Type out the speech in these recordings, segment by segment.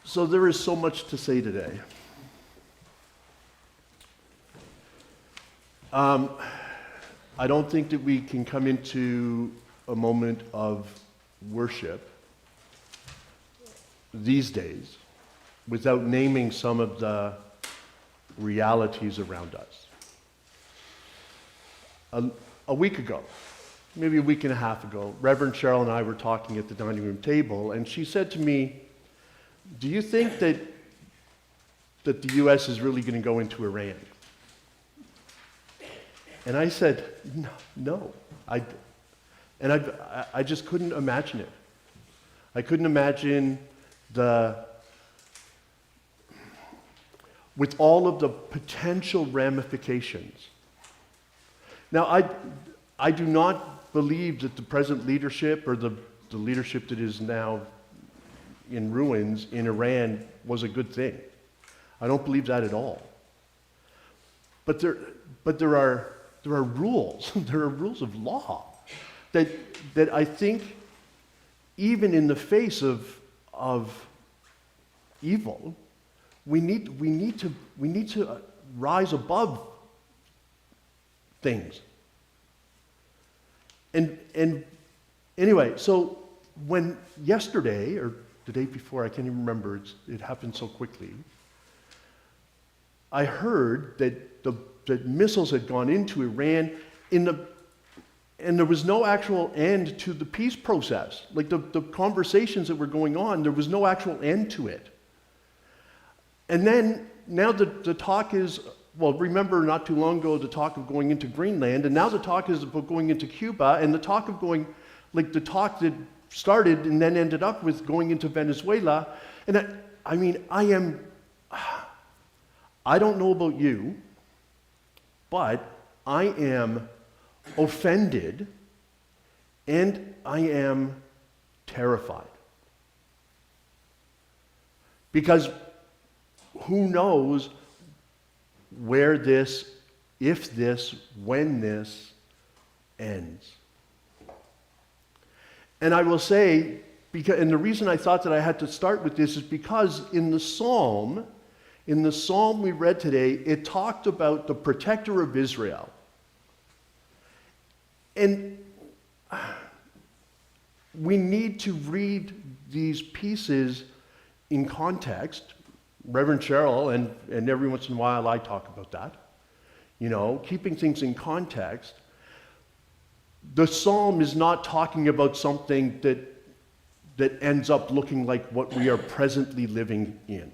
So there is so much to say today. I don't think that we can come into a moment of worship these days without naming some of the realities around us. A week ago, maybe a week and a half ago, Reverend Cheryl and I were talking at the dining room table, and she said to me, "Do you think that the U.S. is really going to go into Iran?" And I said, no. I just couldn't imagine it. I couldn't imagine with all of the potential ramifications. Now, I do not believe that the present leadership or the leadership that is now in ruins in Iran was a good thing. I don't believe that at all. But there are rules. There are rules of law that I think, even in the face of evil, we need to rise above things. And anyway, so when yesterday or the day before, I can't even remember, it happened so quickly, I heard that missiles had gone into Iran and there was no actual end to the peace process. Like the conversations that were going on, there was no actual end to it. And then now the talk is, well, remember not too long ago the talk of going into Greenland, and now the talk is about going into Cuba, and the talk of going, like the talk that started and then ended up with going into Venezuela. And I don't know about you, but I am offended and I am terrified. Because who knows where this, if this, when this ends. And I will say, and the reason I thought that I had to start with this is because in the psalm we read today, it talked about the protector of Israel. And we need to read these pieces in context. Reverend Cheryl, and every once in a while I talk about that, keeping things in context. The psalm is not talking about something that ends up looking like what we are presently living in.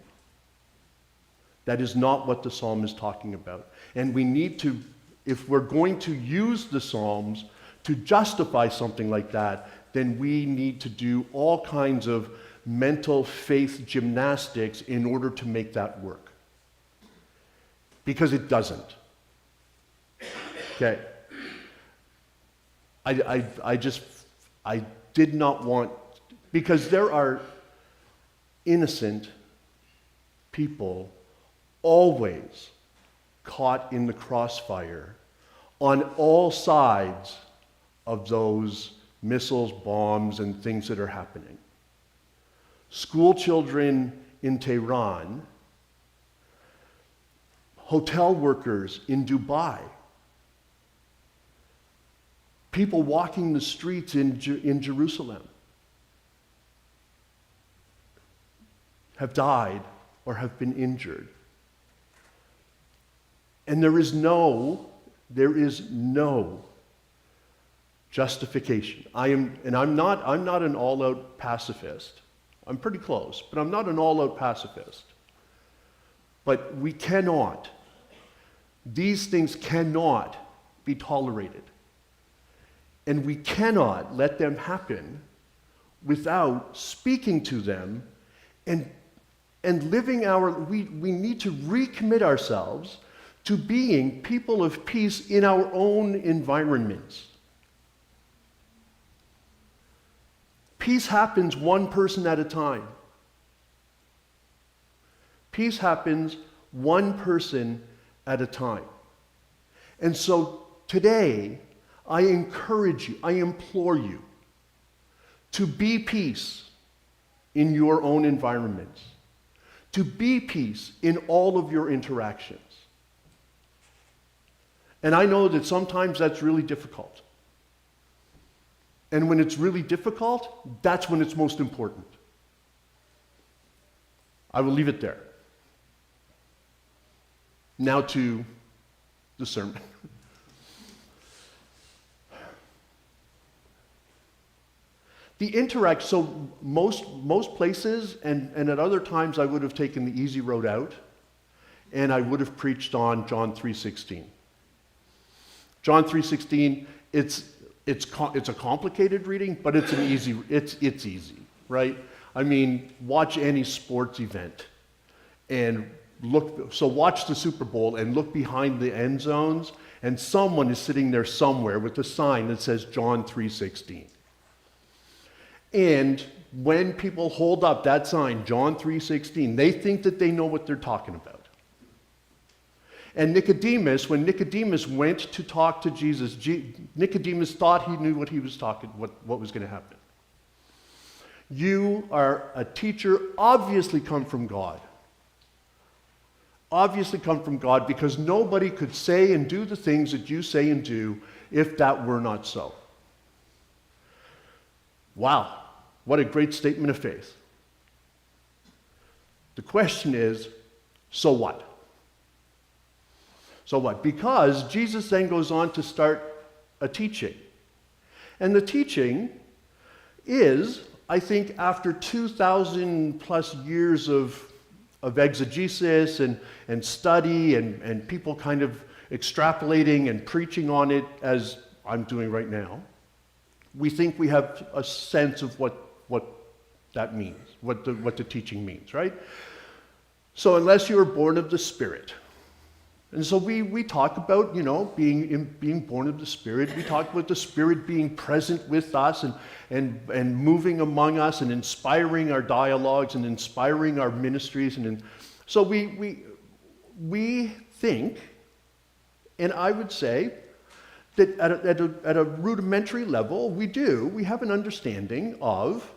That is not what the psalm is talking about. And we need to, if we're going to use the psalms to justify something like that, then we need to do all kinds of mental faith gymnastics in order to make that work. Because it doesn't. Okay. I did not want, because there are innocent people always caught in the crossfire on all sides of those missiles, bombs, and things that are happening. School children in Tehran, hotel workers in Dubai, people walking the streets in Jerusalem have died or have been injured. And there is no justification. I'm not an all-out pacifist. I'm pretty close, but I'm not an all-out pacifist. But these things cannot be tolerated. And we cannot let them happen without speaking to them and living we need to recommit ourselves to being people of peace in our own environments. Peace happens one person at a time. Peace happens one person at a time. And so today, I encourage you, I implore you to be peace in your own environments. to be peace in all of your interactions. And I know that sometimes that's really difficult. And when it's really difficult, that's when it's most important. I will leave it there. Now to the sermon. So most places, and at other times I would have taken the easy road out, and I would have preached on John 3:16. John 3:16, it's a complicated reading, but it's easy, right? I mean, watch any sports event and watch the Super Bowl and look behind the end zones, and someone is sitting there somewhere with a sign that says John 3:16. And when people hold up that sign, John 3:16, they think that they know what they're talking about. And Nicodemus, when Nicodemus went to talk to Jesus, Nicodemus thought he knew what he was talking, what was going to happen. You are a teacher, obviously come from God. Obviously come from God, because nobody could say and do the things that you say and do if that were not so. Wow, what a great statement of faith. The question is, so what? So what? Because Jesus then goes on to start a teaching. And the teaching is, I think, after 2,000 plus years of exegesis and study and people kind of extrapolating and preaching on it, as I'm doing right now, we think we have a sense of what that means, what the teaching means, right? So unless you are born of the Spirit. And so we talk about, being born of the Spirit. We talk about the Spirit being present with us and moving among us and inspiring our dialogues and inspiring our ministries. So we think, and I would say that at a rudimentary level, we have an understanding of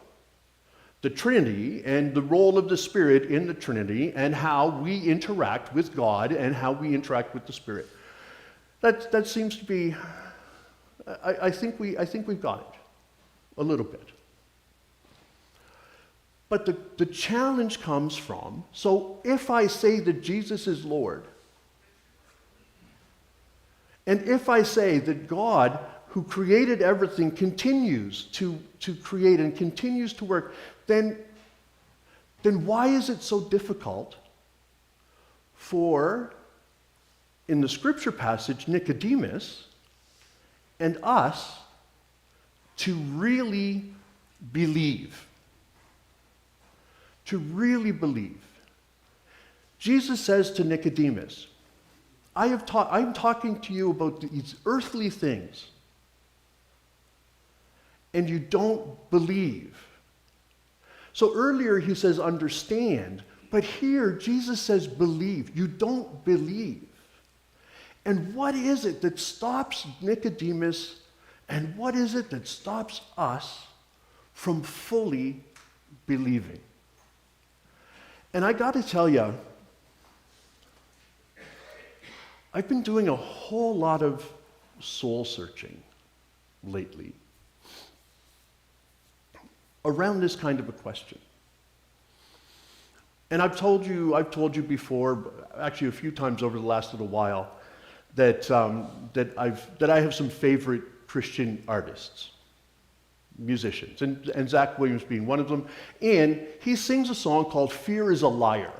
the Trinity and the role of the Spirit in the Trinity and how we interact with God and how we interact with the Spirit. That seems to be, I think we've got it a little bit. But the challenge comes from, so if I say that Jesus is Lord, and if I say that God, who created everything, continues to create and continues to work, then why is it so difficult for, in the scripture passage, Nicodemus and us to really believe? To really believe. Jesus says to Nicodemus, I'm talking to you about these earthly things, and you don't believe. So earlier he says understand, but here Jesus says believe. You don't believe. And what is it that stops Nicodemus, and what is it that stops us from fully believing? And I got to tell you, I've been doing a whole lot of soul searching lately around this kind of a question. And I've told you before, actually a few times over the last little while, that I have some favorite Christian artists, musicians, and Zach Williams being one of them. And he sings a song called "Fear is a Liar."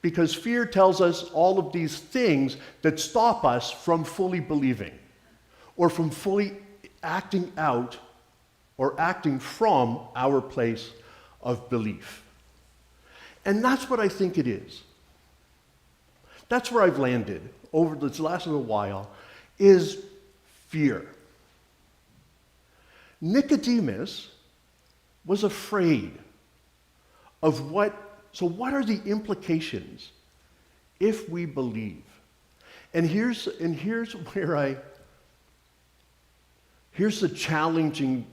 Because fear tells us all of these things that stop us from fully believing, or from fully acting out, or acting from our place of belief. And that's what I think it is. That's where I've landed over this last little while, is fear. Nicodemus was afraid of what are the implications if we believe? And here's the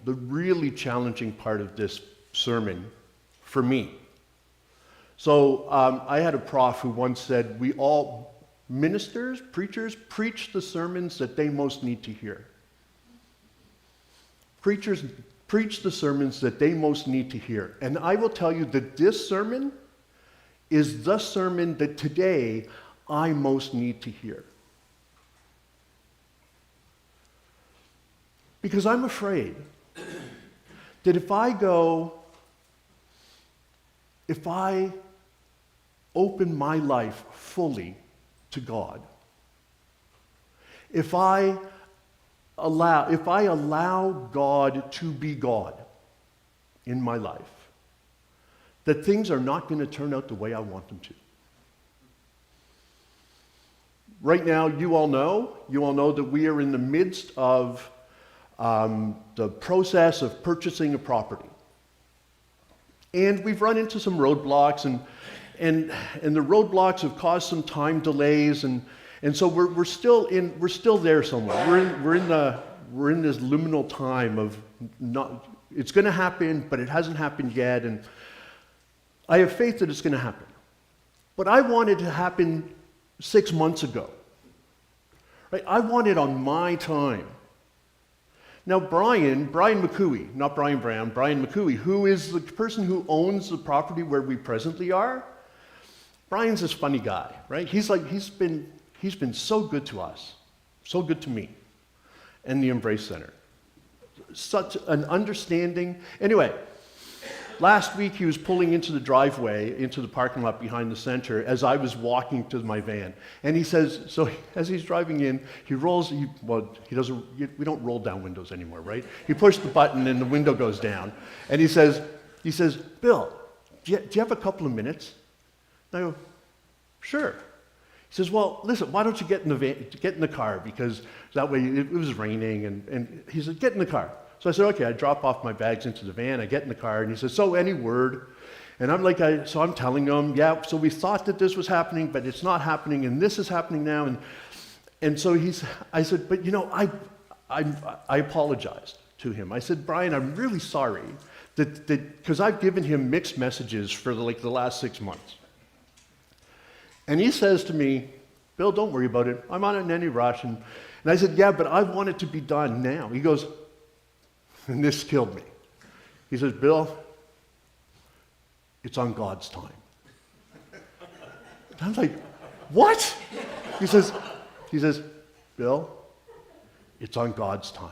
really challenging part of this sermon for me. So I had a prof who once said, we all, ministers, preachers, preach the sermons that they most need to hear. Preachers preach the sermons that they most need to hear. And I will tell you that this sermon is the sermon that today I most need to hear. Because I'm afraid that if I open my life fully to God, if I allow God to be God in my life, that things are not going to turn out the way I want them to. Right now, you all know that we are in the midst of the process of purchasing a property. And we've run into some roadblocks, and the roadblocks have caused some time delays, and so we're still there somewhere. We're in this liminal time of not. It's going to happen, but it hasn't happened yet, and I have faith that it's going to happen. But I want it to happen 6 months ago. Right? I want it on my time. Now, Brian McCooey, not Brian Brown, Brian McCooey, who is the person who owns the property where we presently are, Brian's this funny guy, right? He's been so good to us, so good to me, and the Embrace Center. Such an understanding. Anyway, last week he was pulling into the driveway, into the parking lot behind the center as I was walking to my van. And he says, so as he's driving in, we don't roll down windows anymore, right? He pushed the button and the window goes down. And he says, Bill, do you have a couple of minutes? And I go, sure. He says, well, listen, why don't you get in the car, because that way it was raining, and he said, get in the car. So I said, okay. I drop off my bags into the van, I get in the car, and he says, so any word? And I'm like, so I'm telling him, yeah, so we thought that this was happening, but it's not happening, and this is happening now. And so I said, but I apologized to him. I said, Brian, I'm really sorry, because I've given him mixed messages for the last 6 months. And he says to me, Bill, don't worry about it. I'm not in any rush. And I said, yeah, but I want it to be done now. He goes, and this killed me. He says, Bill, it's on God's time. And I was like, what? He says, Bill, it's on God's time.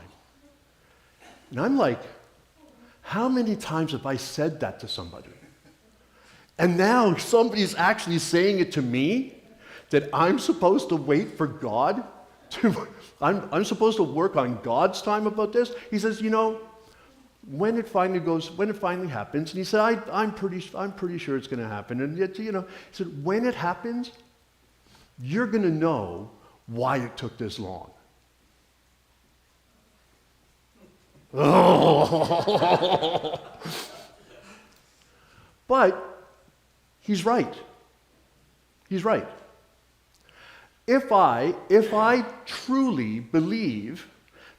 And I'm like, how many times have I said that to somebody? And now somebody's actually saying it to me, that I'm supposed to wait for God to, I'm supposed to work on God's time about this. He says, when it finally happens, and he said, I'm pretty sure it's going to happen. And yet, he said, when it happens, you're going to know why it took this long. Oh. But he's right. He's right. If I truly believe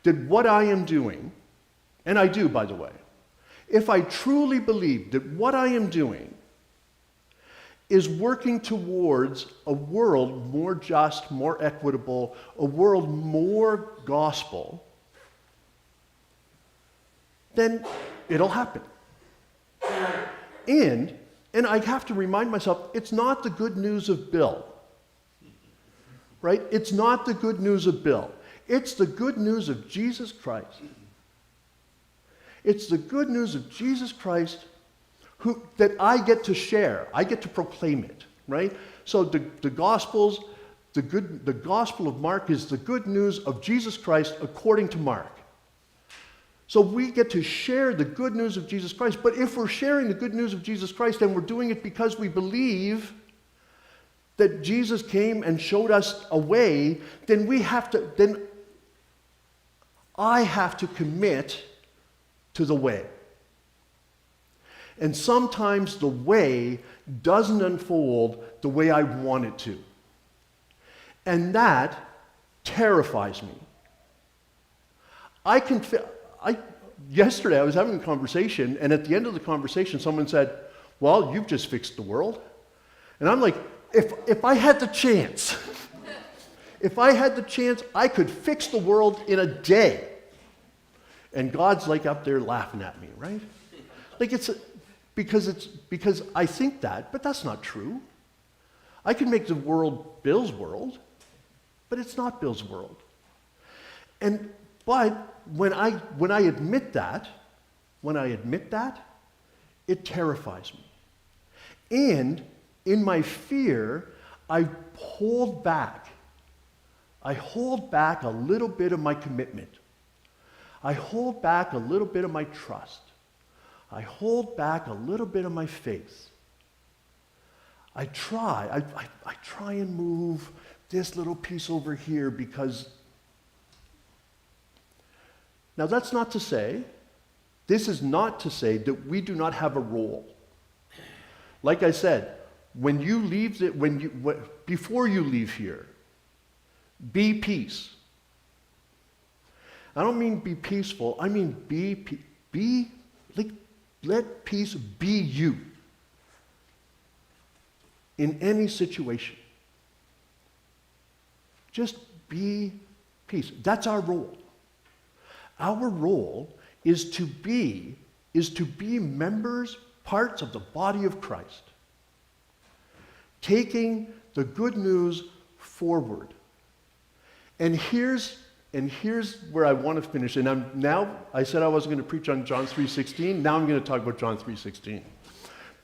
that what I am doing, and I do, by the way, if I truly believe that what I am doing is working towards a world more just, more equitable, a world more gospel, then it'll happen. And I have to remind myself, it's not the good news of Bill. Right? It's not the good news of Bill. It's the good news of Jesus Christ. It's the good news of Jesus Christ that I get to share. I get to proclaim it, right? So the Gospel of Mark is the good news of Jesus Christ according to Mark. So we get to share the good news of Jesus Christ. But if we're sharing the good news of Jesus Christ, then we're doing it because we believe that Jesus came and showed us a way, then I have to commit to the way. And sometimes the way doesn't unfold the way I want it to. And that terrifies me. Yesterday I was having a conversation, and at the end of the conversation someone said, well, you've just fixed the world. And I'm like, if I had the chance, if I had the chance, I could fix the world in a day. And God's like up there laughing at me, right? Like because I think that, but that's not true. I can make the world Bill's world, but it's not Bill's world. But when I admit that, it terrifies me. And in my fear, I hold back. I hold back a little bit of my commitment. I hold back a little bit of my trust. I hold back a little bit of my faith. I try and move this little piece over here because... Now this is not to say that we do not have a role. Like I said, before you leave here, be peace. I don't mean be peaceful, I mean let peace be you in any situation. Just be peace. That's our role. Our role is to be members, parts of the body of Christ, taking the good news forward. And here's where I want to finish. And I said I wasn't going to preach on John 3:16. Now I'm going to talk about John 3:16.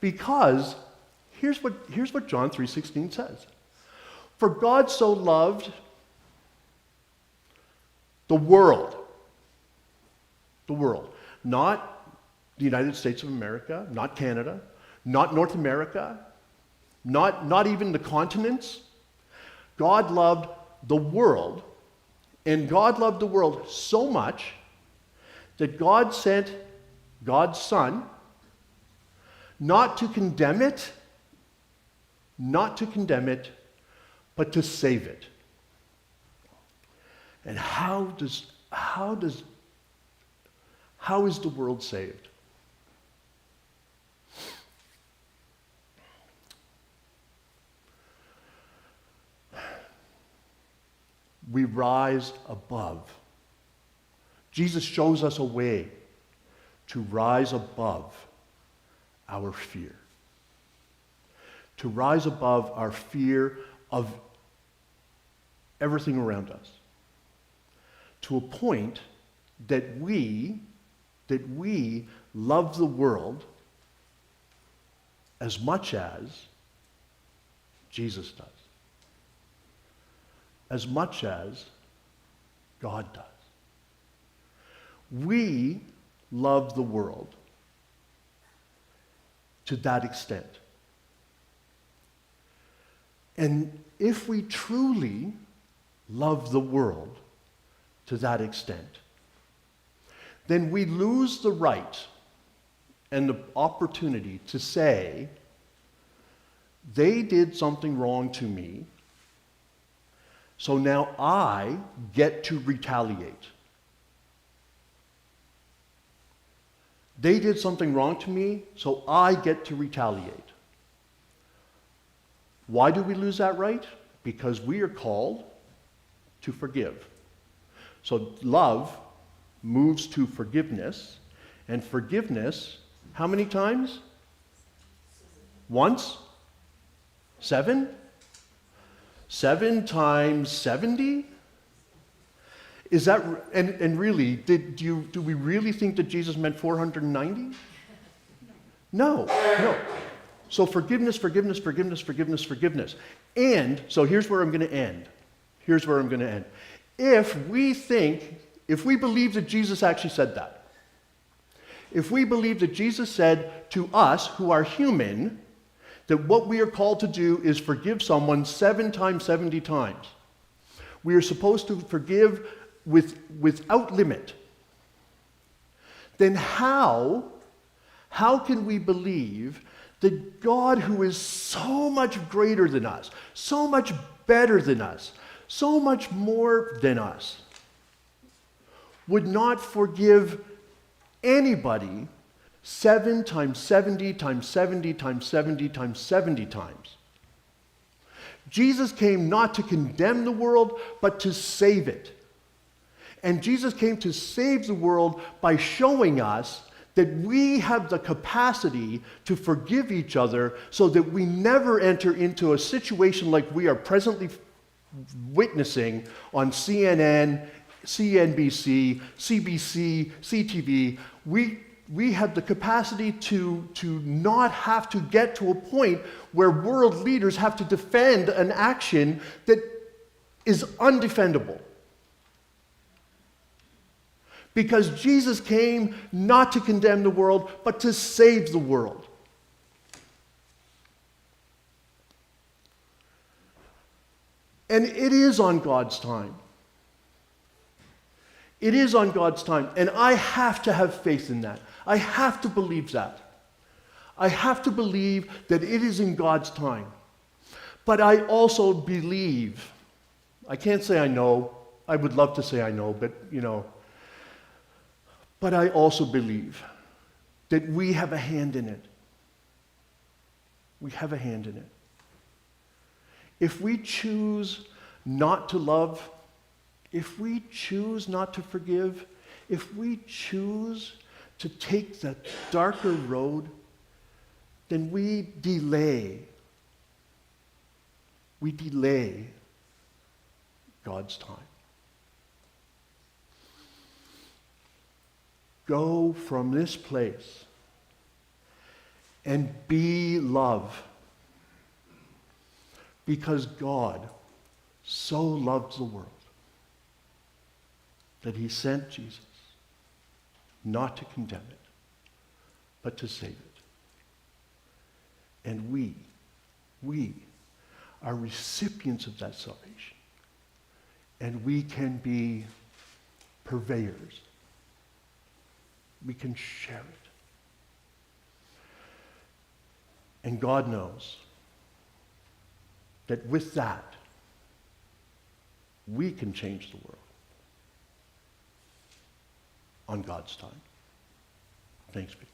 Because here's what John 3:16 says. For God so loved the world, not the United States of America, not Canada, not North America, not even the continents. God loved the world, and God loved the world so much that God sent God's Son not to condemn it, but to save it. And how is the world saved? We rise above. Jesus shows us a way to rise above our fear. To rise above our fear of everything around us. To a point that we love the world as much as Jesus does. As much as God does. We love the world to that extent. And if we truly love the world to that extent, then we lose the right and the opportunity to say, they did something wrong to me, so now I get to retaliate. They did something wrong to me, so I get to retaliate. Why do we lose that right? Because we are called to forgive. So love moves to forgiveness, and forgiveness, how many times? Once? 7? 7 times 70? Is that, and really, do we really think that Jesus meant 490? No. So forgiveness. And, so here's where I'm going to end. If we believe that Jesus actually said that, if we believe that Jesus said to us who are human, that what we are called to do is forgive someone 7 times, 70 times. We are supposed to forgive without limit. Then how can we believe that God, who is so much greater than us, so much better than us, so much more than us, would not forgive anybody 7 times 70 times 70 times 70 times 70 times? Jesus came not to condemn the world, but to save it. And Jesus came to save the world by showing us that we have the capacity to forgive each other so that we never enter into a situation like we are presently witnessing on CNN, CNBC, CBC, CTV. We have the capacity to not have to get to a point where world leaders have to defend an action that is undefendable. Because Jesus came not to condemn the world, but to save the world. And it is on God's time. It is on God's time. And I have to have faith in that. I have to believe that. I have to believe that it is in God's time. But I also believe, I can't say I know, I would love to say I know, but but I also believe that we have a hand in it. We have a hand in it. If we choose not to love, if we choose not to forgive, if we choose to take the darker road, then we delay God's time. Go from this place and be love, because God so loved the world that he sent Jesus not to condemn it, but to save it. And we are recipients of that salvation. And we can be purveyors. We can share it. And God knows that with that, we can change the world on God's time. Thanks be.